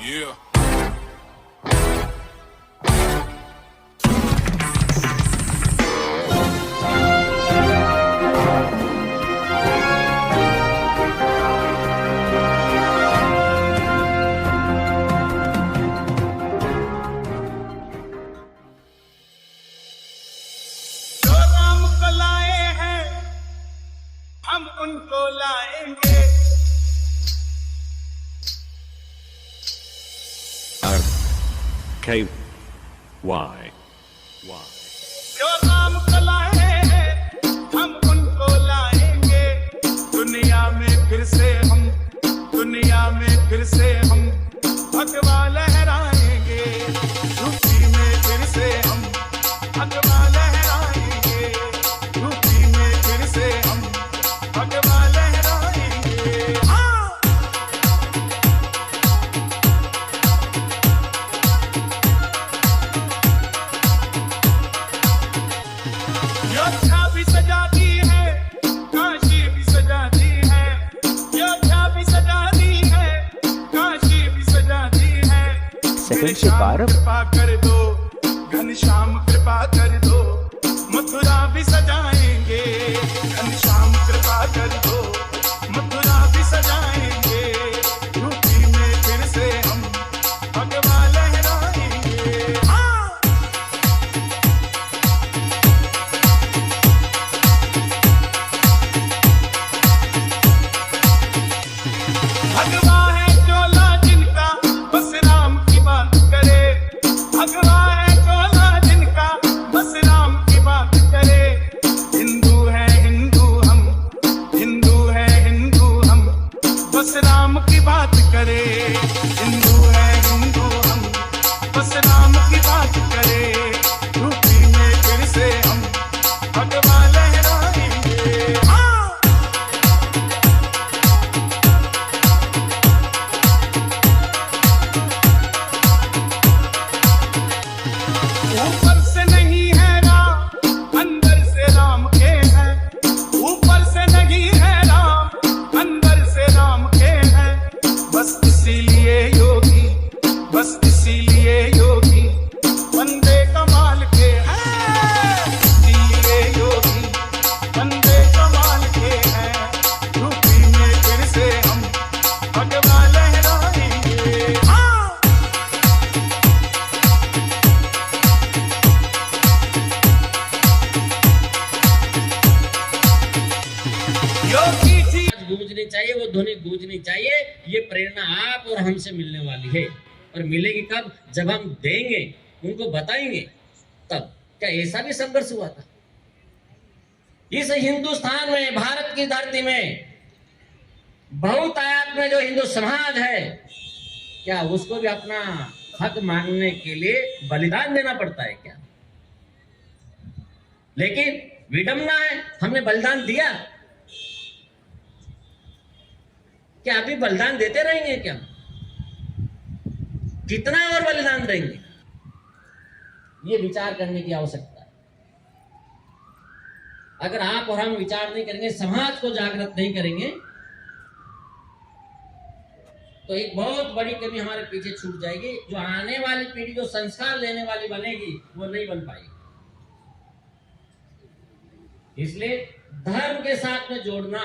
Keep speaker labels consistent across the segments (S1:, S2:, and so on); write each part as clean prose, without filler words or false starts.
S1: Yeah.
S2: जो राम को लाए हैं हम उनको लाएंगे।
S3: K Y.
S2: जो राम को लाए हैं हम उनको लाएंगे। दुनिया में फिर से हम भगवा लहराएंगे। यूपी में फिर से हम भगवा लहराएंगे। यूपी में फिर से हम भगवा लहराएंगे। हाँ। योद्धा भी सजाती है, काशी भी सजाती है। योद्धा भी सजाती है, काशी भी सजाती है।
S4: सेकंड से 12
S2: कृपा कर दो, घनश्याम कृपा कर दो। मथुरा भी सजाएंगे, घनश्याम कृपा कर दो। मथुरा भी सजाएंगे। यूपी में फिर से हम भगवा लहराएंगे। हाँ। भगवा है चोला जिनका बस राम की बात करे। भगवा है चोला जिनका बस राम की बात करे। हिंदू है हिंदू हम, हिंदू है हिंदू हम, बस राम की बात करे। हिंदू है हिंदू हम, बस राम की बात करे। यूपी में फिर से हम भगवा लहराएंगे। हाँ। ऊपर से नहीं है राम, अंदर से राम के हैं। ऊपर से नहीं है राम, अंदर से राम के हैं। बस इसीलिए योगी, बस इसीलिए योगी बंदे कमाल के हैं। इसीलिए योगी बंदे कमाल के हैं। यूपी में फिर से हम भगवा लहराएंगे। हाँ। योगी जी
S5: गूंजनी चाहिए, वो ध्वनि गूंजनी चाहिए। ये प्रेरणा आप और हमसे मिलने वाली है, और मिलेगी कब? जब हम देंगे, उनको बताएंगे, तब। क्या ऐसा भी संघर्ष हुआ था इस हिंदुस्तान में, भारत की धरती में? बहुतायत में जो हिंदू समाज है, क्या उसको भी अपना हक मांगने के लिए बलिदान देना पड़ता है क्या? लेकिन विडंबना है, हमने बलिदान दिया। क्या अभी बलिदान देते रहेंगे क्या? कितना और बलिदान देंगे? ये विचार करने की आवश्यकता है। अगर आप और हम विचार नहीं करेंगे, समाज को जागृत नहीं करेंगे, तो एक बहुत बड़ी कमी हमारे पीछे छूट जाएगी। जो आने वाली पीढ़ी जो संस्कार लेने वाली बनेगी, वो नहीं बन पाएगी। इसलिए धर्म के साथ में जोड़ना।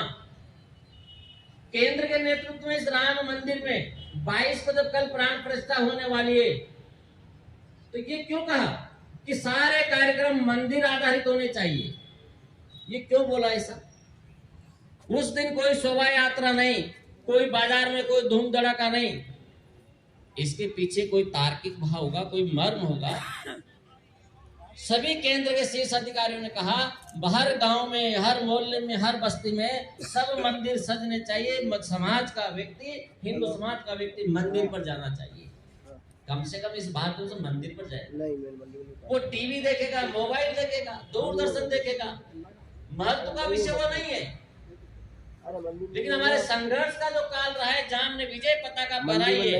S5: केंद्र के नेतृत्व में इस राम मंदिर में 22 को जब कल प्राण प्रतिष्ठा होने वाली है, तो ये क्यों कहा कि सारे कार्यक्रम मंदिर आधारित होने चाहिए? ये क्यों बोला ऐसा? उस दिन कोई शोभा यात्रा नहीं, कोई बाजार में कोई धूम धड़ाका नहीं। इसके पीछे कोई तार्किक भाव होगा, कोई मर्म होगा। सभी केंद्र के शीर्ष अधिकारियों ने कहा, हर गांव में, हर मोहल्ले में, हर बस्ती में सब मंदिर सजने चाहिए। समाज का व्यक्ति, हिंदू समाज का व्यक्ति मंदिर पर जाना चाहिए। कम से कम इस बात को मंदिर पर जाए। वो टीवी देखेगा, मोबाइल देखेगा, दूरदर्शन देखेगा, महत्व का विषय वो नहीं है। लेकिन हमारे संघर्ष का जो काल रहा है, जाम ने विजय पताका फहराई है,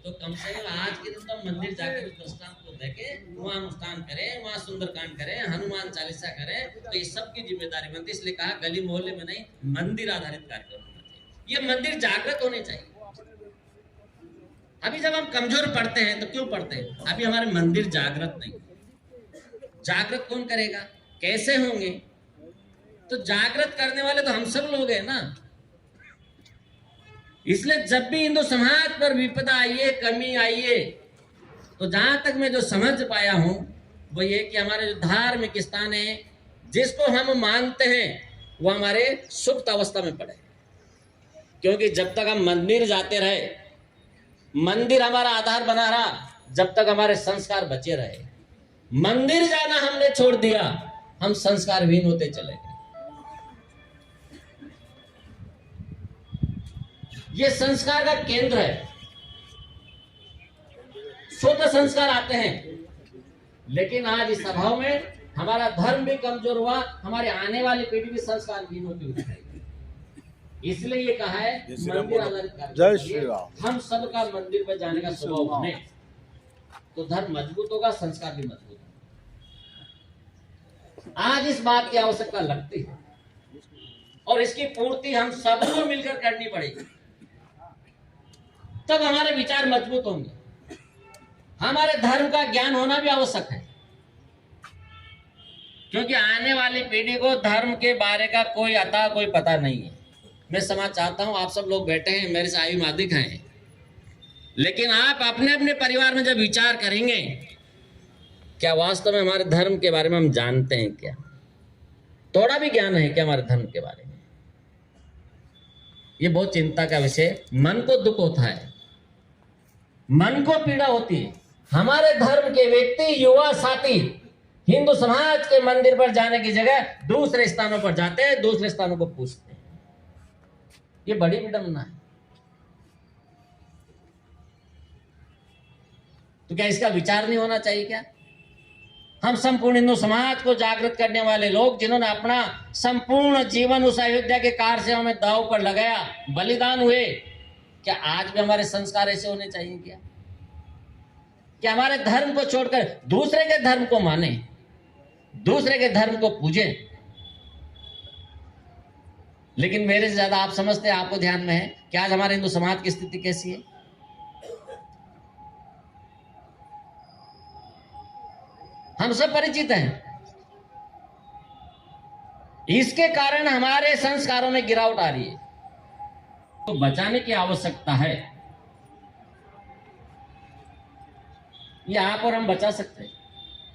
S5: तो कम से कम आज के दिन तो मंदिर जाकर उस दृष्टांत को देखें, वहाँ अनुष्ठान करें, वहाँ सुंदरकांड करें, हनुमान चालीसा करें। तो ये सबकी जिम्मेदारी बनती है। इसलिए कहा गली मोहल्ले में नहीं, मंदिर आधारित कार्यक्रम होना चाहिए। ये मंदिर जागृत होने चाहिए। अभी जब हम कमजोर पढ़ते हैं तो क्यों पढ़ते हैं? अभी हमारे मंदिर जागृत नहीं। जागृत कौन करेगा? कैसे होंगे? तो जागृत करने वाले तो हम सब लोग हैं ना। इसलिए जब भी हिंदू समाज पर विपदा आइए, कमी आइए, तो जहां तक मैं जो समझ पाया हूं वो ये कि हमारे जो धार्मिक स्थान है, जिसको हम मानते हैं, वो हमारे सुप्त अवस्था में पड़े। क्योंकि जब तक हम मंदिर जाते रहे, मंदिर हमारा आधार बना रहा, जब तक हमारे संस्कार बचे रहे। मंदिर जाना हमने छोड़ दिया, हम संस्कारहीन होते चले गए। ये संस्कार का केंद्र है। शुद्ध संस्कार आते हैं, लेकिन आज इस सभाओं में हमारा धर्म भी कमजोर हुआ, हमारे आने वाली पीढ़ी भी संस्कारहीन होती हुई। इसलिए ये कहा है मंदिर आधारित।
S1: जय श्री राम।
S5: हम सबका मंदिर पर जाने का स्वभाव बने तो धर्म मजबूत होगा, संस्कार भी मजबूत होगा। आज इस बात की आवश्यकता लगती है और इसकी पूर्ति हम सबको मिलकर करनी पड़ेगी, तब हमारे विचार मजबूत होंगे। हमारे धर्म का ज्ञान होना भी आवश्यक है, क्योंकि आने वाली पीढ़ी को धर्म के बारे का कोई अता कोई पता नहीं है। मैं समझ चाहता हूं, आप सब लोग बैठे हैं, मेरे से आयु में अधिक हैं, लेकिन आप अपने अपने परिवार में जब विचार करेंगे, क्या वास्तव में हमारे धर्म के बारे में हम जानते हैं? क्या थोड़ा भी ज्ञान है क्या हमारे धर्म के बारे में? ये बहुत चिंता का विषय। मन को दुख होता है, मन को पीड़ा होती है। हमारे धर्म के व्यक्ति, युवा साथी हिंदू समाज के मंदिर पर जाने की जगह दूसरे स्थानों पर जाते हैं, दूसरे स्थानों को पूछते हैं। ये बड़ी विडंबना है। तो क्या इसका विचार नहीं होना चाहिए क्या? हम संपूर्ण हिंदू समाज को जागृत करने वाले लोग, जिन्होंने अपना संपूर्ण जीवन उस अयोध्या के कार सेवा में दांव पर लगाया, बलिदान हुए, क्या आज भी हमारे संस्कार ऐसे होने चाहिए क्या? क्या हमारे धर्म को छोड़कर दूसरे के धर्म को माने, दूसरे के धर्म को पूजे? लेकिन मेरे से ज्यादा आप समझते हैं, आपको ध्यान में है कि आज हमारे हिंदू समाज की स्थिति कैसी है। हम सब परिचित हैं। इसके कारण हमारे संस्कारों में गिरावट आ रही है, तो बचाने की आवश्यकता है। ये आप और हम बचा सकते हैं।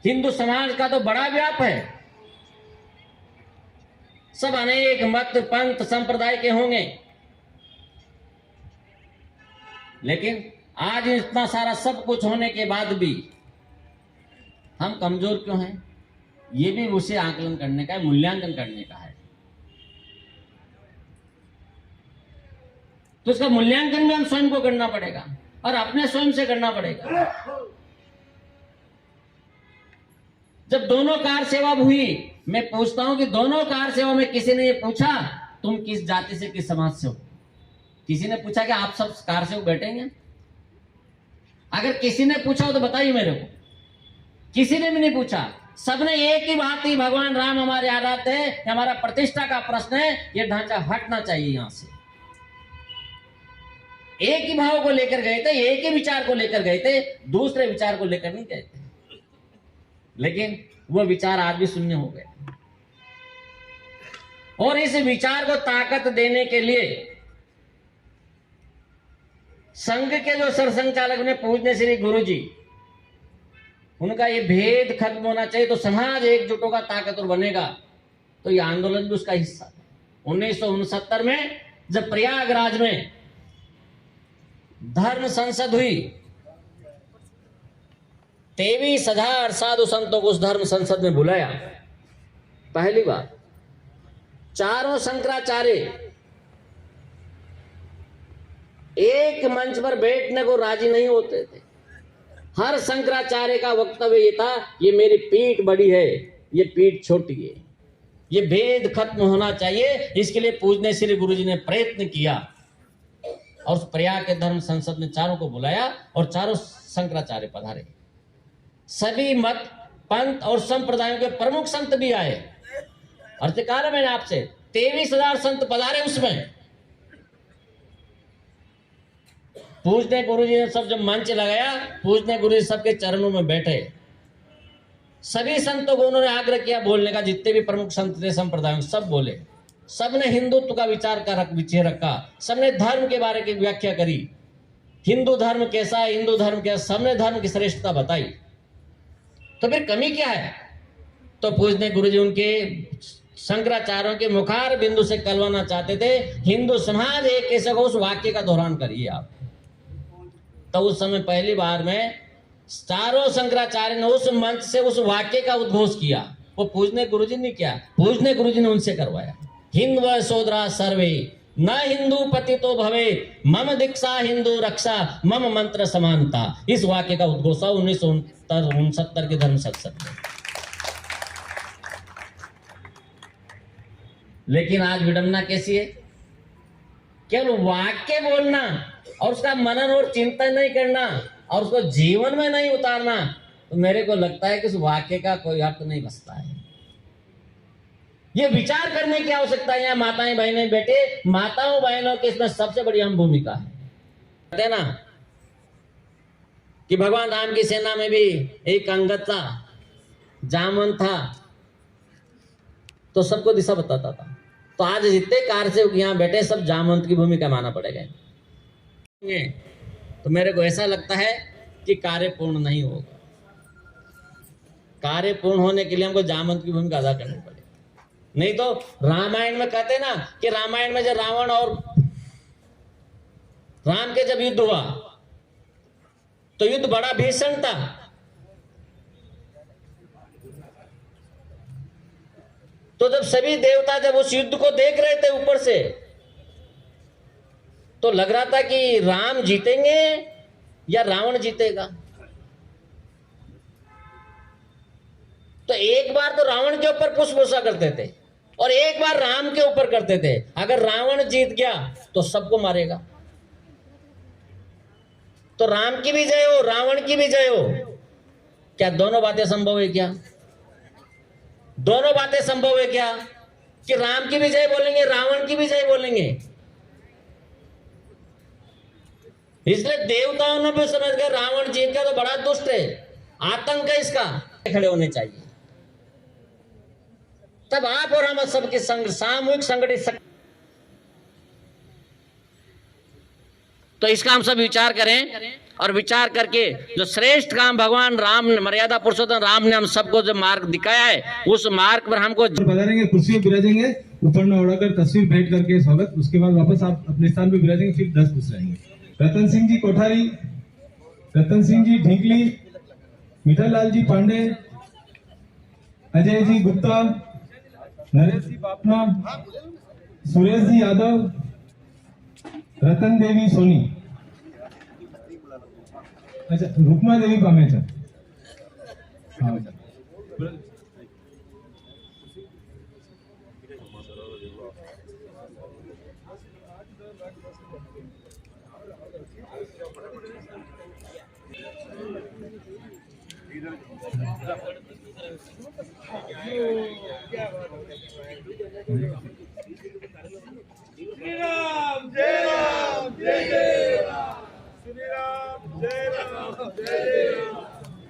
S5: हिंदू समाज का तो बड़ा व्याप है, सब अनेक मत पंथ संप्रदाय के होंगे, लेकिन आज इतना सारा सब कुछ होने के बाद भी हम कमजोर क्यों हैं? ये भी उसे आकलन करने का है, मूल्यांकन करने का है। तो इसका मूल्यांकन भी हम स्वयं को करना पड़ेगा और अपने स्वयं से करना पड़ेगा। जब दोनों कार सेवा हुई, मैं पूछता हूं कि दोनों कार सेवा में किसी ने ये पूछा तुम किस जाति से, किस समाज से हो? किसी ने पूछा कि आप सब कार सेवक बैठेंगे? अगर किसी ने पूछा हो तो बताइए मेरे को। किसी ने भी नहीं पूछा। सबने एक ही बात ही, भगवान राम हमारे आराध्य है, हमारा प्रतिष्ठा का प्रश्न है, ये ढांचा हटना चाहिए यहां से। एक ही भाव को लेकर गए थे, एक ही विचार को लेकर गए थे, दूसरे विचार को लेकर नहीं गए थे। लेकिन वो विचार आज भी शून्य हो गए, और इस विचार को ताकत देने के लिए संघ के जो सरसंघचालक ने पूजने श्री गुरु जी, उनका ये भेद खत्म होना चाहिए, तो समाज एकजुट होगा, ताकतवर बनेगा। तो ये आंदोलन भी उसका हिस्सा था। 1969 में जब प्रयागराज में धर्म संसद हुई, 23,000 साधु संतों को उस धर्म संसद में बुलाया। पहली बार चारों शंकराचार्य एक मंच पर बैठने को राजी नहीं होते थे। हर शंकराचार्य का वक्तव्य ये था, ये मेरी पीठ बड़ी है, ये पीठ छोटी है, ये भेद खत्म होना चाहिए। इसके लिए पूजने श्री गुरु जी ने प्रयत्न किया और उस प्रयाग के धर्म संसद में चारों को बुलाया और चारों शंकराचार्य पधारे। सभी मत पंथ और संप्रदायों के प्रमुख संत भी आए। अर्थ कहा ना मैंने आपसे, 23,000 संत पधारे उसमें। पूजने गुरुजी ने सब जब मंच लगाया, पूजने गुरुजी सबके चरणों में बैठे। सभी संतों को उन्होंने आग्रह किया बोलने का, जितने भी प्रमुख संत थे संप्रदायों सब बोले। सबने हिंदुत्व का विचार का विषय रखा, सबने धर्म के बारे की व्याख्या करी, हिंदू धर्म कैसा है, हिंदू धर्म क्या, सबने धर्म की श्रेष्ठता बताई। तो फिर कमी क्या है? तो पूजने गुरुजी उनके शंकराचार्यों के मुखार बिंदु से कलवाना चाहते थे, हिंदू समाज एक कैसे को, उस वाक्य का दोहरान करिए आप। तो उस समय पहली बार में चारों शंकराचार्य ने उस मंच से उस वाक्य का उद्घोष किया। वो पूजने गुरुजी ने किया, पूजने गुरुजी ने उनसे करवाया। हिंदव सोदरा सर्वे न हिंदू पतितो भवे, मम दीक्षा हिंदू रक्षा, मम मंत्र समानता। इस वाक्य का उद्घोष 1969 के धर्म संसद में। लेकिन आज विडंबना कैसी है? केवल वाक्य बोलना और उसका मनन और चिंतन नहीं करना और उसको जीवन में नहीं उतारना, तो मेरे को लगता है कि उस वाक्य का कोई अर्थ नहीं बचता है। ये विचार करने की आवश्यकता है। यहाँ माताएं बहनें बैठे, माताओं बहनों की इसमें सबसे बड़ी अहम भूमिका है। कहते ना कि भगवान राम की सेना में भी एक अंगद था, जामन था, तो सबको दिशा बताता था। तो आज जितने कार्यसेवक यहाँ बैठे सब जामवंत की भूमिका माना पड़ेगा। तो मेरे को ऐसा लगता है कि कार्य पूर्ण नहीं होगा। कार्य पूर्ण होने के लिए हमको जामवंत की भूमिका अदा करनी पड़ेगी। नहीं तो रामायण में कहते ना कि रामायण में जब रावण और राम के जब युद्ध हुआ तो युद्ध बड़ा भीषण था। तो जब सभी देवता जब उस युद्ध को देख रहे थे ऊपर से, तो लग रहा था कि राम जीतेंगे या रावण जीतेगा। तो एक बार तो रावण के ऊपर पुष्पवर्षा करते थे और एक बार राम के ऊपर करते थे। अगर रावण जीत गया तो सबको मारेगा। तो राम की भी जय हो, रावण की भी जय हो। क्या दोनों बातें संभव है? क्या दोनों बातें संभव है? क्या कि राम की भी जय बोलेंगे, रावण की भी जय बोलेंगे? इसलिए देवताओं ने भी समझ गए रावण जीत गया तो बड़ा दुष्ट है, आतंक है इसका, खड़े होने चाहिए। तब आप और हम सबके संग सामूहिक संगठित, तो इसका हम सब विचार करें और विचार करके जो श्रेष्ठ काम भगवान राम ने, मर्यादा पुरुषोत्तम राम ने हम सबको जो मार्ग दिखाया है, उस मार्ग पर हमको
S1: बता देंगे। कुर्सी में बिराजेंगे, ऊपर में उड़ाकर तस्वीर भेंट करके स्वागत। उसके बाद वापस आप अपने स्थान पे बिराजेंगे, फिर 10 खुश रहेंगे। रतन सिंह जी कोठारी, रतन सिंह जी ढींकली, मिठल लाल जी पांडे, अजय जी गुप्ता, नरेश जी बापना, सुरेश जी यादव, रतन देवी सोनी, अच्छा रुक्मा देवी पामेचा। हाँ
S2: श्री राम जय राम जय जय राम, श्री राम जय राम जय राम,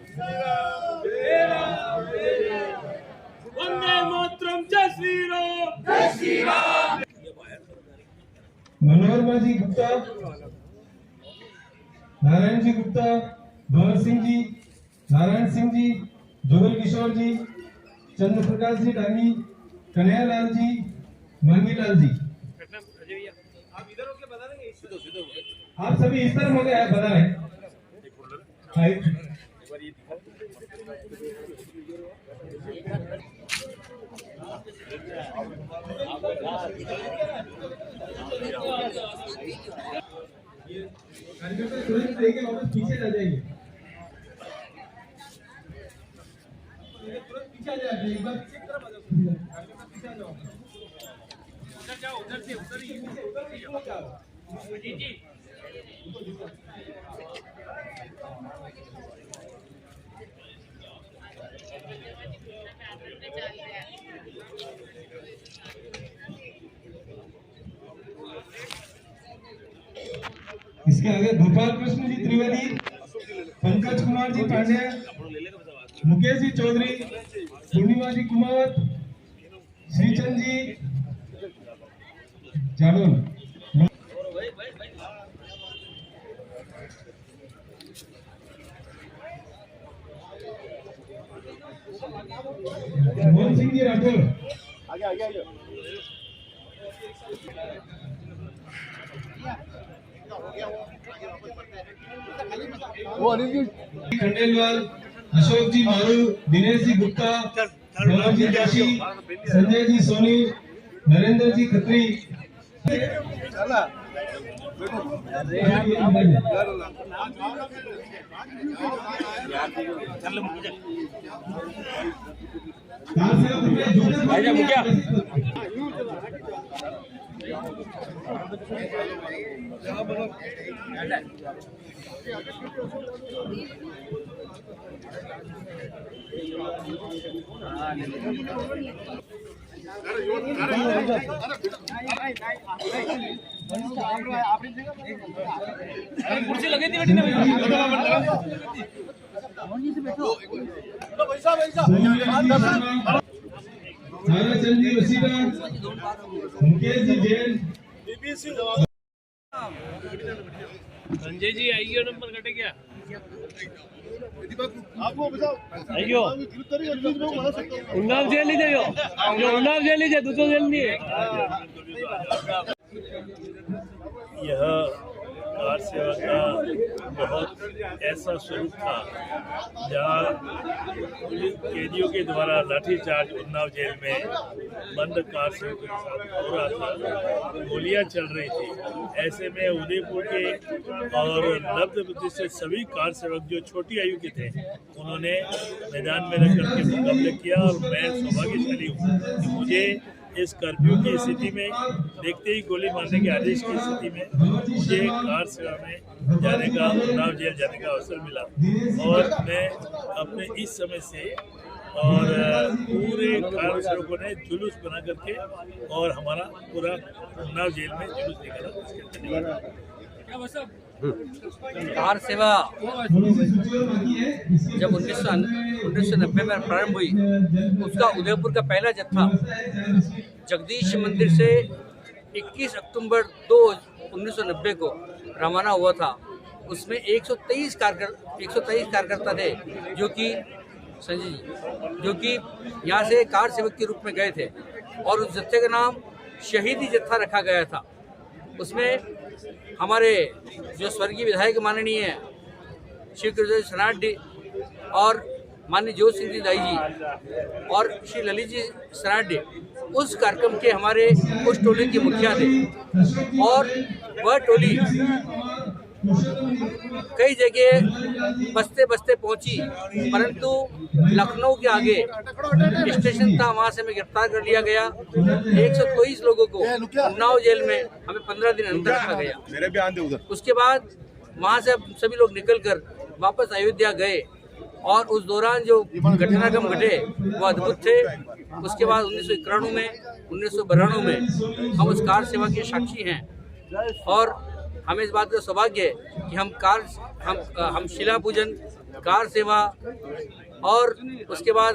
S2: श्री राम जय राम जय जय, वंदे मातरम, जय श्री राम जय श्री राम।
S1: मनोरमा जी गुप्ता, नारायण जी गुप्ता, भंवर सिंह जी, नारायण सिंह जी, जुगल किशोर जी, चंद्र प्रकाश जी डांगी, कन्हैया लाल जी, मांगी लाल जी।
S2: आप इधर होके बता देंगे।
S1: आप सभी इस तरफ हो गए, बता रहे हैं। कार्यकर्ता तुरंत लेके वापस पीछे आ जाएंगे, तुरंत पीछे आ जाएंगे। एक बार पीछे की तरफ आ जाओ, कार्यकर्ता पीछे आ जाओ, उधर जाओ, उधर से उधर ही जाओ जी जी। इसके आगे गोपाल कृष्ण जी त्रिवेदी, पंकज कुमार जी पांडे, मुकेश जी चौधरी, पूर्णिमा जी कुमावत, श्रीचंद जी जाडोल। मोहन सिंह जी राठौर, खंडेलवाल, अशोक जी मारू, दिनेश जी गुप्ता, मनोज जी जोशी, संजय जी सोनी, नरेंद्र जी खत्री।
S4: कुर्सी लगी थी बेटी ने
S1: ताराचंद जी वसीला, मुकेश जी जैन,
S4: संजय जी आइयो नंबर कटे क्या आइयो उन्नाव जेल लीजिए जो उन्नाव जेल लीजिए दूसरा जेल नहीं है।
S6: यह कार सेवा का बहुत ऐसा स्वरूप था जहाँ कैदियों के द्वारा लाठीचार्ज उन्नाव जेल में बंद कार सेवकों के साथ हो रहा था, गोलियां चल रही थी। ऐसे में उदयपुर के और मध्य प्रदेश से सभी कार सेवक जो छोटी आयु के थे उन्होंने मैदान में रह करके मुकाबले किया और मैं सौभाग्यशाली हूँ कि मुझे इस कर्फ्यू की स्थिति में देखते ही गोली मारने के आदेश की स्थिति में मुझे कार सेवा में जाने का, उन्नाव जेल जाने का अवसर मिला और मैं अपने इस समय से और पूरे कार सेवकों ने जुलूस बना करके और हमारा पूरा उन्नाव जेल में जुलूस निकाला।
S4: कार सेवा जब 1990 में प्रारंभ हुई, उसका उदयपुर का पहला जत्था जगदीश मंदिर से 21 अक्टूबर 1990 को रवाना हुआ था। उसमें 123 कार्यकर्ता थे जो कि संजय जी जो कि यहाँ से कार सेवक के रूप में गए थे और उस जत्थे का नाम शहीदी जत्था रखा गया था। उसमें हमारे जो स्वर्गीय विधायक माननीय श्री कृष्ण सनाडी और माननीय जोत सिंह जी दाई जी और श्री ललित जी सनाडी उस कार्यक्रम के हमारे उस टोली के मुखिया थे और वह टोली कई जगह बसते बसते पहुंची, परंतु लखनऊ के आगे स्टेशन था, वहां से हमें गिरफ्तार कर लिया गया। 123 लोगों को उन्नाव जेल में हमें 15 दिन अंदर रखा गया। उसके बाद वहां से सभी लोग निकलकर वापस अयोध्या गए और उस दौरान जो घटनाक्रम घटे वो अद्भुत थे। उसके बाद 1991 में 1992 में हम उस कार सेवा के साक्षी हैं और हमें इस बात का सौभाग्य है कि हम शिला पूजन, कार सेवा और उसके बाद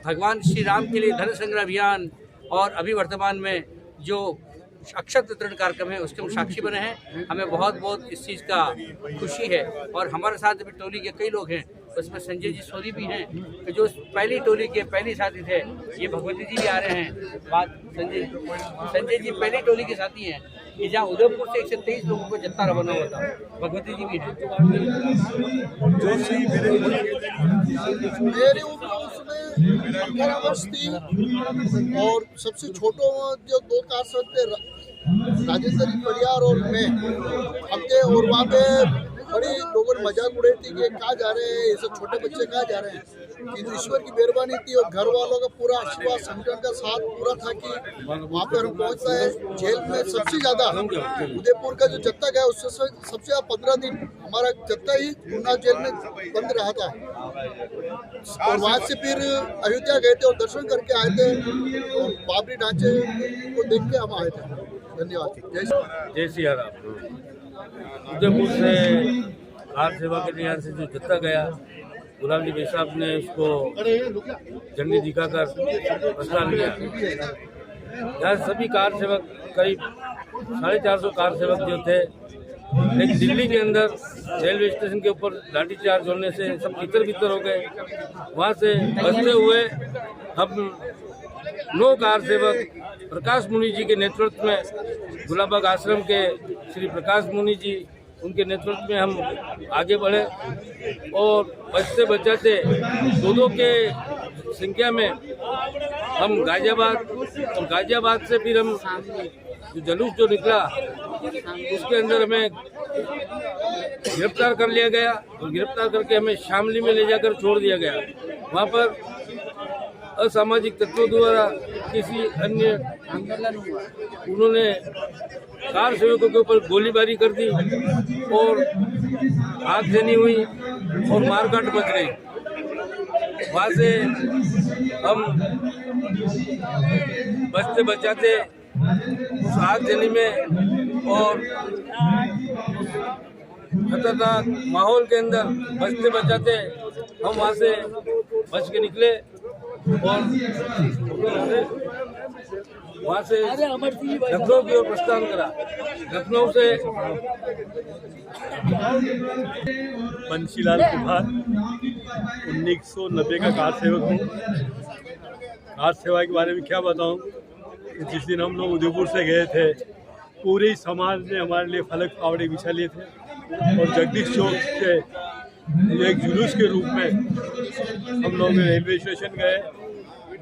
S4: भगवान श्री राम के लिए धन संग्रह अभियान और अभी वर्तमान में जो अक्षय तृतीया कार्यक्रम है उसके हम साक्षी बने हैं। हमें बहुत बहुत इस चीज़ का खुशी है और हमारे साथ भी टोली के कई लोग हैं, उसमें संजय जी सोनी भी हैं जो पहली टोली के पहले साथी थे। ये भगवती जी भी आ रहे हैं। बात संजय जी पहली टोली के साथी हैं कि जहाँ उदयपुर से 123 लोगों को जत्था रवाना हुआ था। भगवती जी भी हैं।
S7: और सबसे छोटो जो 2 कार सेवक थे राजेंद्र परियार और मैं, हमके और वहाँ पे बड़ी लोगों ने मजाक उड़ाई थी कि कहाँ जा रहे हैं, ये सब छोटे बच्चे कहाँ जा रहे हैं। कि ईश्वर की मेहरबानी थी और घर वालों का पूरा आशीर्वाद, संगठन का साथ पूरा था कि वहाँ पर हम पहुँच पाए। जेल में सबसे ज़्यादा उदयपुर का जो जत्था गया उससे सबसे ज़्यादा 15 दिन हमारा जत्था ही उन्नाव जेल में बंद रहा था और वहाँ से फिर अयोध्या गए थे और दर्शन करके आए थे और बाबरी ढांचे को देख के हम आए थे। धन्यवाद। जय श्री राम।
S4: उदयपुर से कार सेवा के लिए यहाँ से जो जत्था गया, गुलाम जी भाई साहब ने उसको झंडी दिखाकर प्रस्थान किया। यहाँ सभी कार सेवक करीब 450 कार सेवक जो थे, लेकिन दिल्ली के अंदर रेलवे स्टेशन के ऊपर लाठीचार्ज होने से सब तितर बितर हो गए। वहाँ से बचते हुए हम 9 कार सेवक प्रकाश मुनि जी के नेतृत्व में, गुलाबाग आश्रम के श्री प्रकाश मुनि जी, उनके नेतृत्व में हम आगे बढ़े और बचते बचाते 2-2 के संख्या में हम गाजियाबाद, और गाजियाबाद से फिर हम जो जुलूस जो निकला उसके अंदर हमें गिरफ्तार कर लिया गया और गिरफ्तार करके हमें शामली में ले जाकर छोड़ दिया गया। वहाँ पर असामाजिक तत्वों द्वारा किसी अन्य उन्होंने कार सेवकों के ऊपर गोलीबारी कर दी और आगजनी हुई और मारकाट मच गई। वहाँ से हम बचते बचाते उस आगजनी में और खतरनाक माहौल के अंदर बचते बचाते हम वहाँ से बच के निकले और वहाँ से लखनऊ की ओर प्रस्थान करा। लखनऊ से
S8: बंशीलाल कुमार 1990 का कार सेवक हूँ। कार सेवा के बारे में क्या बताऊँ। जिस दिन हम लोग उदयपुर से गए थे, पूरे समाज ने हमारे लिए फलक फावड़े बिछा लिए थे और जगदीश चौक से एक जुलूस के रूप में हम लोग रेलवे स्टेशन गए।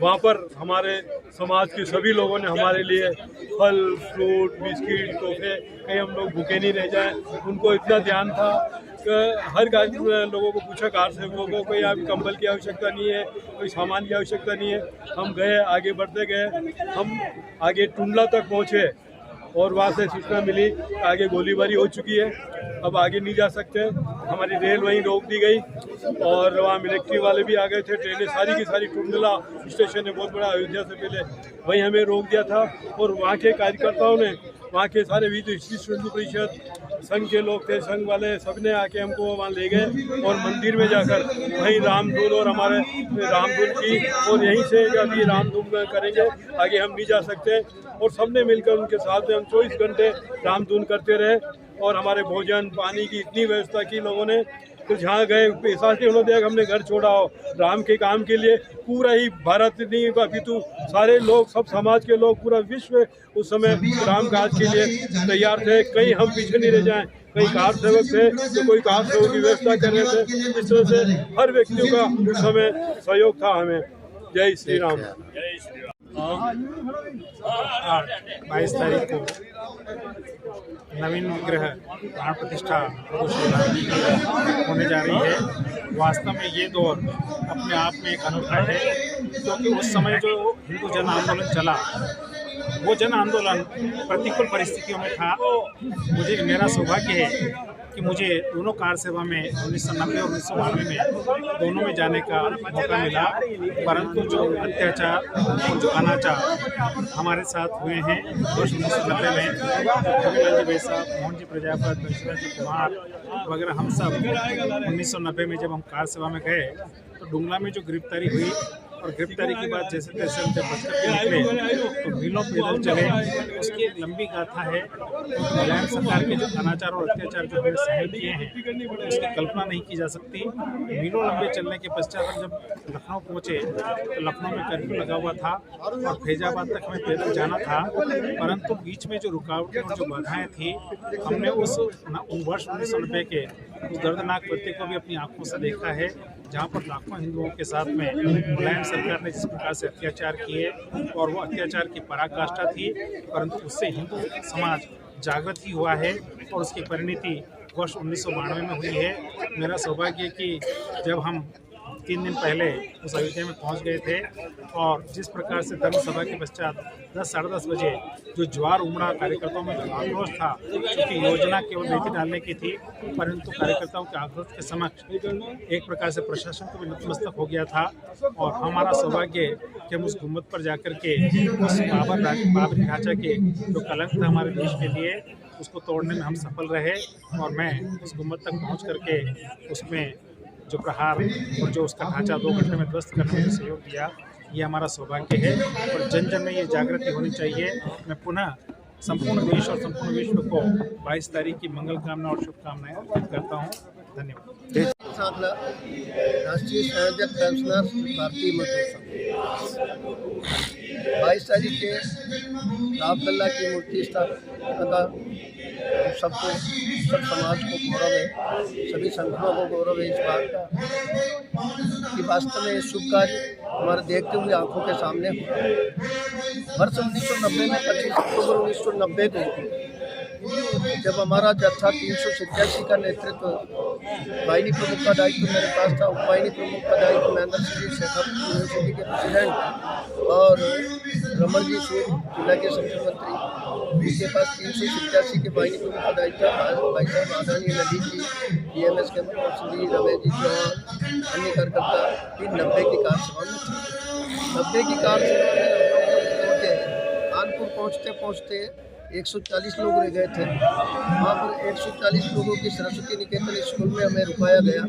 S8: वहाँ पर हमारे समाज के सभी लोगों ने हमारे लिए फल, फ्रूट, बिस्किट, तोहफे, कहीं हम लोग भूखे नहीं रह जाएं, उनको इतना ध्यान था कि हर लोगों को पूछा, कार सेवकों को, कोई आप कंबल की आवश्यकता नहीं है, कोई सामान की आवश्यकता नहीं है। हम गए, आगे बढ़ते गए, हम आगे टुंडला तक पहुँचे और वहाँ से सूचना मिली आगे गोलीबारी हो चुकी है, अब आगे नहीं जा सकते। हमारी रेल वहीं रोक दी गई और वहाँ मिलिट्री वाले भी आ गए थे। ट्रेनें सारी की सारी टुंडला स्टेशन है, बहुत बड़ा, अयोध्या से पहले, वहीं हमें रोक दिया था। और वहाँ के कार्यकर्ताओं ने, वहाँ के सारे विश्व हिंदू परिषद संघ के लोग थे, संघ वाले, सब ने आके हमको वहाँ ले गए और मंदिर में जाकर वहीं रामधुन और हमारे रामधुन की और यहीं से अभी रामधुन करेंगे, आगे हम नहीं जा सकते। और सबने मिलकर उनके साथ में हम 24 घंटे रामधुन करते रहे और हमारे भोजन पानी की इतनी व्यवस्था की लोगों ने। तो जहाँ गए एहसास नहीं होना दिया कि हमने घर छोड़ा हो राम के काम के लिए। पूरा ही भारत नहीं अपितु सारे लोग, सब समाज के लोग, पूरा विश्व उस समय राम काज के लिए तैयार थे। कहीं हम पीछे नहीं रह जाएं। कई कार सेवक थे तो कोई कार सेवक की व्यवस्था कर रहे थे। इस तरह से हर व्यक्तियों का उस समय सहयोग था हमें। जय श्री राम।
S6: जय श्री राम।
S9: 22 तारीख को नवीन विग्रह प्राण प्रतिष्ठा होने जा रही है। वास्तव में ये दौर अपने आप में एक अनूठा है, क्योंकि उस समय जो हिंदू जन आंदोलन चला, वो जन आंदोलन प्रतिकूल परिस्थितियों में था। मुझे, मेरा सौभाग्य है कि मुझे दोनों कार सेवा में 1990 और 1992 में दोनों में जाने का मौका मिला। परंतु जो अत्याचार और जो अनाचार हमारे साथ हुए हैं वर्ष 1990 में, रविलाल जी भाई साहब, मोहन जी प्रजापत, बंशीलाल जी कुमार वगैरह, हम सब 1990 में जब हम कार सेवा में गए तो डुंगला में जो गिरफ्तारी हुई, और गिरफ्तारी के बाद जैसे तैसे हम जब बचकर के निकले तो मीलों पैदल चले। उसकी एक लंबी गाथा है। मुलायम सरकार के जो अनाचार और अत्याचार जो हमने सहन किए हैं उसकी कल्पना नहीं की जा सकती। मीलों लंबे चलने के पश्चात हम जब लखनऊ पहुँचे तो लखनऊ में कर्फ्यू लगा हुआ था और फैजाबाद तक हमें पैदल जाना था। परंतु बीच में जो रुकावटें और जो बाधाएँ थी, हमने उस वर्ष 1990 के उस दर्दनाक प्रतीक को भी अपनी आंखों से देखा है, जहाँ पर लाखों हिंदुओं के साथ में मुलायम सरकार ने जिस प्रकार से अत्याचार किए और वो अत्याचार की पराकाष्ठा थी। परंतु उससे हिंदू समाज जागृत ही हुआ है और उसकी परिणति वर्ष 1992 में हुई है। मेरा सौभाग्य है कि जब हम 3 दिन पहले उस अयोध्या में पहुंच गए थे और जिस प्रकार से धर्म सभा के पश्चात 10 साढ़े 10 बजे जो ज्वार उमड़ा, कार्यकर्ताओं में जो आक्रोश था, क्योंकि योजना केवल नीति डालने की थी, परंतु कार्यकर्ताओं के आक्रोश के समक्ष एक प्रकार से प्रशासन को भी नतमस्तक हो गया था। और हमारा सौभाग्य कि हम उस गुम्बद पर जाकर के उस बाबरी ढांचा के जो कलंक था हमारे देश के लिए, उसको तोड़ने में हम सफल रहे और मैं उस गुम्बद तक पहुंच करके उसमें जो प्रहार और जो उसका ढांचा 2 घंटे में ध्वस्त करने में सहयोग दिया, ये हमारा सौभाग्य है और जन जन में ये जागृति होनी चाहिए। मैं पुनः संपूर्ण देश और संपूर्ण विश्व को 22 तारीख की मंगल कामना और शुभकामनाएं अर्पित करता हूँ। धन्यवाद।
S7: सांखला, राष्ट्रीय संयोजक पेंशनर भारतीय मजदूर संघ। 22 तारीख के रामलला की मूर्ति स्थापना सबको, सब समाज को गौरव है, सभी संगठनों को गौरव है इस बात का कि वास्तव में ये शुभ कार्य हमारे देखते हुए आंखों के सामने हुआ। वर्ष 1990 में 25 अक्टूबर 1990 को जब हमारा जत्था 387 का नेतृत्व, वाहिनी प्रमुख का दायित्व मेरे पास था, उपवाहिनी प्रमुख का दायित्व महेंद्र सिंह जी शेखर यूनिवर्सिटी के प्रेसिडेंट और रमन जी सूद जिला के सचिव मंत्री, जिसके पास 387 के वाहिनी प्रमुख का दायित्व भाई साहब आदानी नदी जी, DMS के श्री रमेश जी चौहान, अन्य कार्यकर्ता 90 की कार सेवा में थे। 90 की कार सेवा में कानपुर पहुँचते पहुँचते 140 लोग रह गए थे। वहाँ पर 140 लोगों की सरस्वती निकेतन स्कूल में हमें रुकाया गया।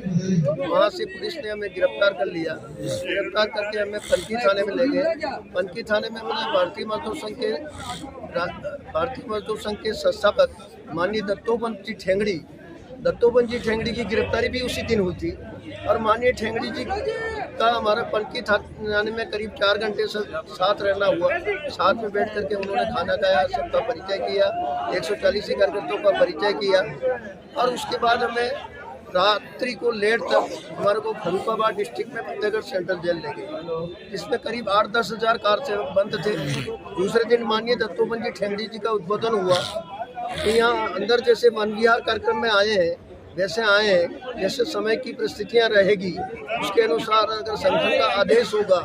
S7: वहाँ से पुलिस ने हमें गिरफ्तार कर लिया। गिरफ्तार करके हमें पनकी थाने में ले गए। पनकी थाने में हमें भारतीय मजदूर संघ के संस्थापक माननीय दत्तोपंत जी ठेंगड़ी की गिरफ्तारी भी उसी दिन हुई थी और माननीय ठेंगड़ी जी का हमारा पनकी थाने में करीब 4 घंटे से साथ रहना हुआ। साथ में बैठ करके उन्होंने खाना खाया, सबका परिचय किया, 140 कार्यकर्ताओं का परिचय किया और उसके बाद हमें रात्रि को लेट तक हमारे को फरुखाबाद डिस्ट्रिक्ट में फतेहगढ़ सेंट्रल जेल ले गए, जिसमें करीब 8-10 हज़ार कार सेवक बंद थे। दूसरे दिन माननीय दत्तोपंत जी ठेंगड़ी जी का उद्बोधन हुआ कि यहाँ अंदर जैसे वन विहार कार्यक्रम में आए हैं वैसे आए हैं, जैसे समय की परिस्थितियाँ रहेगी उसके अनुसार अगर संगठन का आदेश होगा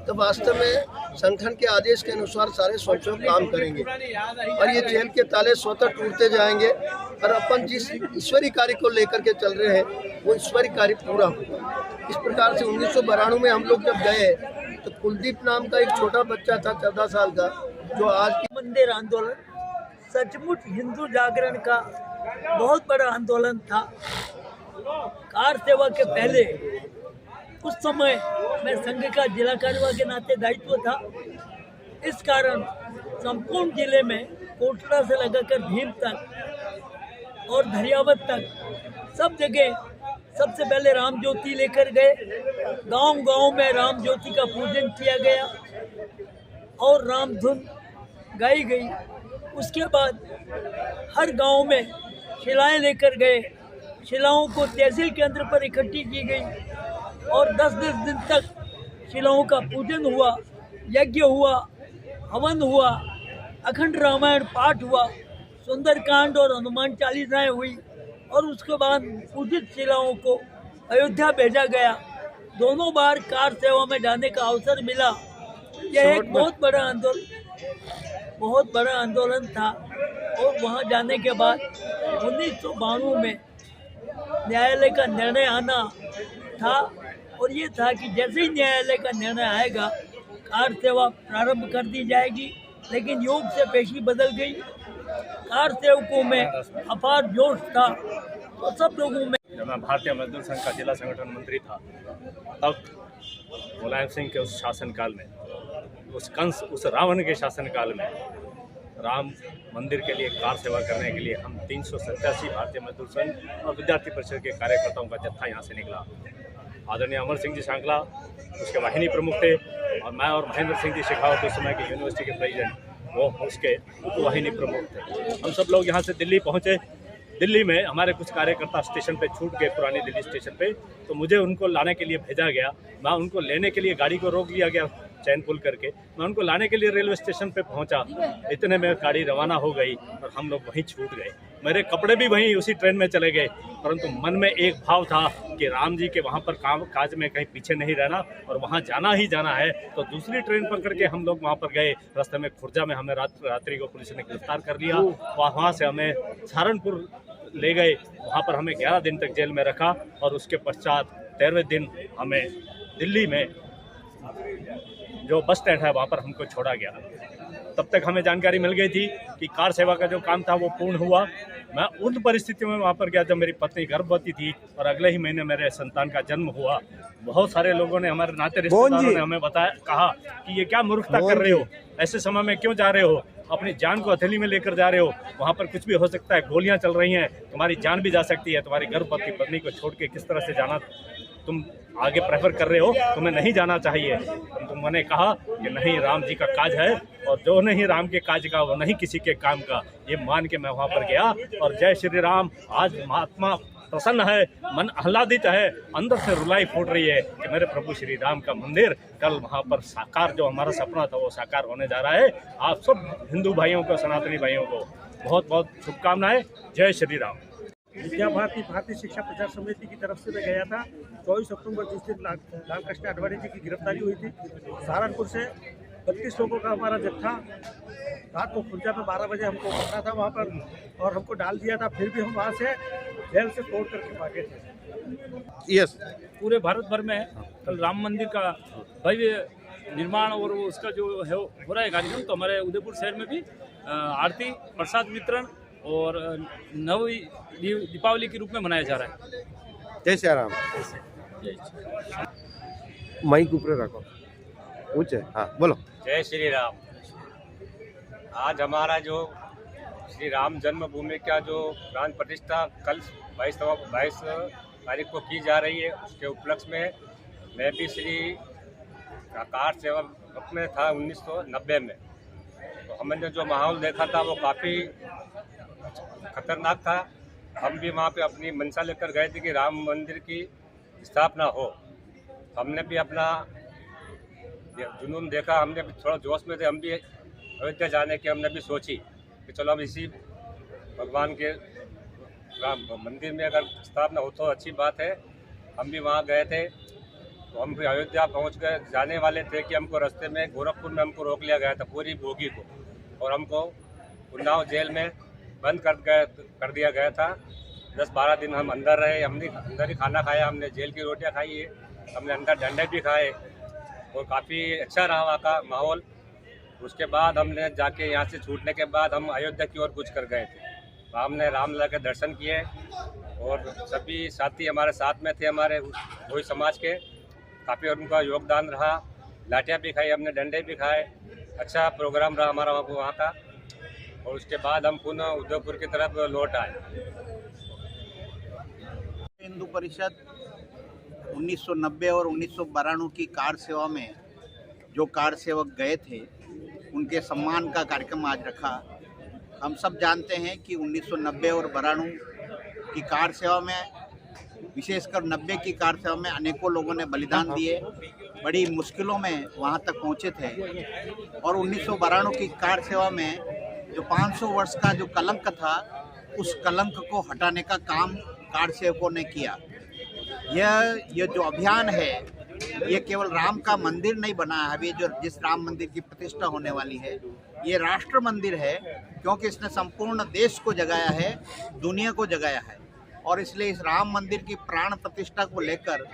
S7: तो वास्तव में संगठन के आदेश के अनुसार सारे स्वयं काम करेंगे और ये जेल के ताले स्वतः टूटते जाएंगे और अपन जिस ईश्वरीय कार्य को लेकर के चल रहे हैं वो ईश्वरीय कार्य पूरा होगा। इस प्रकार से 1992 में हम लोग जब गए तो कुलदीप नाम का एक छोटा बच्चा था 14 साल का, जो आज की
S10: मंदिर आंदोलन सचमुच हिंदू जागरण का बहुत बड़ा आंदोलन था। कार सेवा के पहले उस समय मैं संघ का जिला कार्यवाह के नाते दायित्व था। इस कारण संपूर्ण जिले में कोटला से लगाकर भीम तक और धरियावत तक सब जगह सबसे पहले राम ज्योति लेकर गए। गांव-गांव में राम ज्योति का पूजन किया गया और राम धुन गाई गई। उसके बाद हर गांव में शिलाएं लेकर गए। शिलाओं को तहसील केंद्र पर इकट्ठी की गई और 10-10 दिन तक शिलाओं का पूजन हुआ, यज्ञ हुआ, हवन हुआ, अखंड रामायण पाठ हुआ, सुंदरकांड और हनुमान चालीसाएं हुई और उसके बाद पूजित शिलाओं को अयोध्या भेजा गया। दोनों बार कार सेवा में जाने का अवसर मिला। यह एक बहुत बड़ा आंदोलन था और वहां जाने के बाद 1992 में न्यायालय का निर्णय आना था और ये था कि जैसे ही न्यायालय का निर्णय आएगा कार सेवा प्रारंभ कर दी जाएगी। लेकिन योग से पेशी बदल गई। कार सेवकों में अपार जोश था और सब लोगों में।
S11: जब मैं भारतीय मजदूर संघ का जिला संगठन मंत्री था तब मुलायम सिंह के उस शासनकाल में, उस रावण के शासनकाल में राम मंदिर के लिए कार सेवा करने के लिए हम 387 भारतीय मजदूर संघ और विद्यार्थी परिषद के कार्यकर्ताओं का जत्था यहाँ से निकला। आदरणीय अमर सिंह जी सांकला उसके वाहिनी प्रमुख थे और मैं और महेंद्र सिंह जी शेखावत उस समय के यूनिवर्सिटी के प्रेसिडेंट, वो उसके उपवाहिनी प्रमुख थे। हम सब लोग यहाँ से दिल्ली पहुँचे। दिल्ली में हमारे कुछ कार्यकर्ता स्टेशन पे छूट गए, पुरानी दिल्ली स्टेशन पे, तो मुझे उनको लाने के लिए भेजा गया। मैं उनको लेने के लिए गाड़ी को रोक लिया गया चैन पुल करके। मैं उनको लाने के लिए रेलवे स्टेशन पे पहुंचा, इतने में गाड़ी रवाना हो गई और हम लोग वहीं छूट गए। मेरे कपड़े भी वहीं उसी ट्रेन में चले गए, परंतु मन में एक भाव था कि राम जी के वहाँ पर काज में कहीं पीछे नहीं रहना और वहाँ जाना ही जाना है। तो दूसरी ट्रेन पकड़ के हम लोग वहाँ पर गए। रास्ते में खुर्जा में हमें रात्रि को पुलिस ने गिरफ्तार कर लिया। वहाँ से हमें सहारनपुर ले गए, वहाँ पर हमें 11 दिन तक जेल में रखा और उसके पश्चात 13वें दिन हमें दिल्ली में जो बस स्टैंड है वहाँ पर हमको छोड़ा गया। तब तक हमें जानकारी मिल गई थी कि कार सेवा का जो काम था वो पूर्ण हुआ। मैं उन परिस्थितियों में वहाँ पर गया जब मेरी पत्नी गर्भवती थी और अगले ही महीने मेरे संतान का जन्म हुआ। बहुत सारे लोगों ने, हमारे नाते रिश्तेदारों ने हमें बताया, कहा कि ये क्या मूर्खता कर रहे हो, ऐसे समय में क्यों जा रहे हो, अपनी जान को हथेली में लेकर जा रहे हो, वहाँ पर कुछ भी हो सकता है, गोलियां चल रही हैं, तुम्हारी जान भी जा सकती है, तुम्हारी गर्भवती पत्नी को छोड़ के किस तरह से जाना तुम आगे प्रेफर कर रहे हो, तुम्हें नहीं जाना चाहिए। तो मैंने कहा कि नहीं, राम जी का काज है और जो नहीं राम के काज का वो नहीं किसी के काम का, ये मान के मैं वहाँ पर गया। और जय श्री राम, आज महात्मा प्रसन्न है, मन आह्लादित है, अंदर से रुलाई फूट रही है कि मेरे प्रभु श्री राम का मंदिर कल वहाँ पर साकार, जो हमारा सपना था वो साकार होने जा रहा है। आप सब हिंदू भाइयों को, सनातनी भाइयों को बहुत बहुत शुभकामनाएं। जय श्री राम।
S12: विद्या भारती भारतीय शिक्षा प्रचार समिति की तरफ से मैं गया था 24 अक्टूबर जिस दिन लाल कृष्ण आडवाणी जी की गिरफ्तारी हुई थी। सहारनपुर से 32 लोगों का हमारा जत्था रात को खुर्जा में 12 बजे हमको पकड़ा था वहाँ पर और हमको डाल दिया था। फिर भी हम वहाँ से जेल से तोड़ करके भागे थे।
S7: यस,
S4: पूरे भारत भर में कल राम मंदिर का भव्य निर्माण और वो उसका जो है हो रहा है कार्यक्रम, तो हमारे उदयपुर शहर में भी आरती, प्रसाद वितरण और नवी दीपावली के रूप में मनाया जा रहा है।
S7: जय श्री राम। माइक ऊपर रखो, ऊंचे, हाँ बोलो।
S11: जय श्री राम। आज हमारा जो श्री राम जन्मभूमि का जो प्राण प्रतिष्ठा कल 22 तारीख को की जा रही है, उसके उपलक्ष्य में मैं भी श्री कार सेवा में था 1990 में। तो हमने जो माहौल देखा था वो काफ़ी खतरनाक था। हम भी वहाँ पे अपनी मंशा लेकर गए थे कि राम मंदिर की स्थापना हो। हमने भी अपना जुनून देखा, हमने भी थोड़ा जोश में थे, हम भी अयोध्या जाने की हमने भी सोची कि चलो हम इसी भगवान के राम मंदिर में अगर स्थापना हो तो अच्छी बात है। हम भी वहाँ गए थे, तो हम भी अयोध्या पहुँच गए, जाने वाले थे कि हमको रास्ते में गोरखपुर में हमको रोक लिया गया था पूरी बोगी को, और हमको उन्नाव जेल में बंद कर दिया गया था। 10-12 दिन हम अंदर रहे, हमने अंदर ही खाना खाया, हमने जेल की रोटियां खाई है, हमने अंदर डंडे भी खाए और काफ़ी अच्छा रहा वहाँ का माहौल। उसके बाद हमने जाके यहाँ से छूटने के बाद हम अयोध्या की ओर कूच कर गए थे। वहाँ हमने रामलला के दर्शन किए और सभी साथी हमारे साथ में थे, हमारे वही समाज के, काफ़ी उनका योगदान रहा। लाठियाँ भी खाई हमने, डंडे भी खाए, अच्छा प्रोग्राम रहा हमारा वहाँ का। और उसके बाद हम पुनः उदयपुर की तरफ लौट आए।
S13: हिंदू परिषद 1990 और 1992 की कार सेवा में जो कार सेवक गए थे उनके सम्मान का कार्यक्रम आज रखा। हम सब जानते हैं कि 1990 और 92 की कार सेवा में, विशेषकर 90 की कार सेवा में अनेकों लोगों ने बलिदान दिए, बड़ी मुश्किलों में वहां तक पहुंचे थे। और 1992 की कार सेवा में जो 500 वर्ष का जो कलंक था, उस कलंक को हटाने का काम कार सेवकों ने किया। यह जो अभियान है, ये केवल राम का मंदिर नहीं बना है। अभी जो जिस राम मंदिर की प्रतिष्ठा होने वाली है, ये राष्ट्र मंदिर है, क्योंकि इसने संपूर्ण देश को जगाया है, दुनिया को जगाया है। और इसलिए इस राम मंदिर की प्राण प्रतिष्ठा को लेकर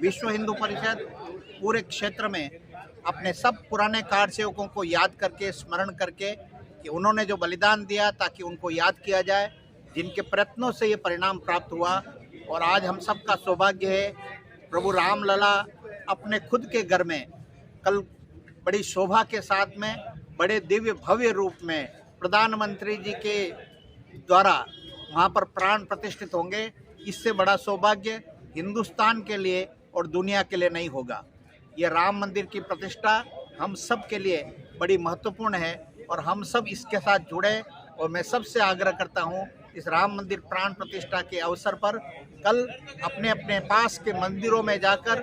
S13: विश्व हिंदू परिषद पूरे क्षेत्र में अपने सब पुराने कार सेवकों को याद करके, स्मरण करके कि उन्होंने जो बलिदान दिया, ताकि उनको याद किया जाए, जिनके प्रयत्नों से ये परिणाम प्राप्त हुआ। और आज हम सब का सौभाग्य है, प्रभु रामलला अपने खुद के घर में कल बड़ी शोभा के साथ में, बड़े दिव्य भव्य रूप में प्रधानमंत्री जी के द्वारा वहाँ पर प्राण प्रतिष्ठित होंगे। इससे बड़ा सौभाग्य हिंदुस्तान के लिए और दुनिया के लिए नहीं होगा। ये राम मंदिर की प्रतिष्ठा हम सब के लिए बड़ी महत्वपूर्ण है और हम सब इसके साथ जुड़े। और मैं सबसे आग्रह करता हूँ, इस राम मंदिर प्राण प्रतिष्ठा के अवसर पर कल अपने अपने पास के मंदिरों में जाकर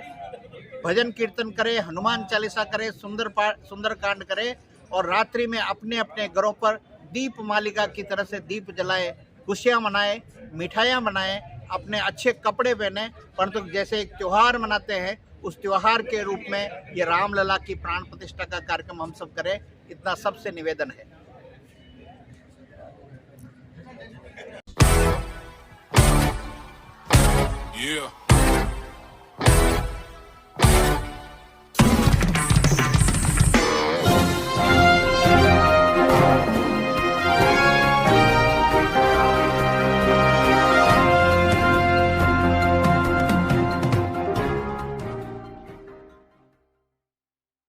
S13: भजन कीर्तन करें, हनुमान चालीसा करें, सुंदरकांड करें और रात्रि में अपने अपने घरों पर दीप मालिका की तरह से दीप जलाएं, खुशियाँ मनाएं, मिठाइयाँ बनाएं, अपने अच्छे कपड़े पहने, परंतु जैसे एक त्यौहार मनाते हैं उस त्यौहार के रूप में ये रामलला की प्राण प्रतिष्ठा का कार्यक्रम हम सब करें, इतना सबसे निवेदन है।
S2: Yeah.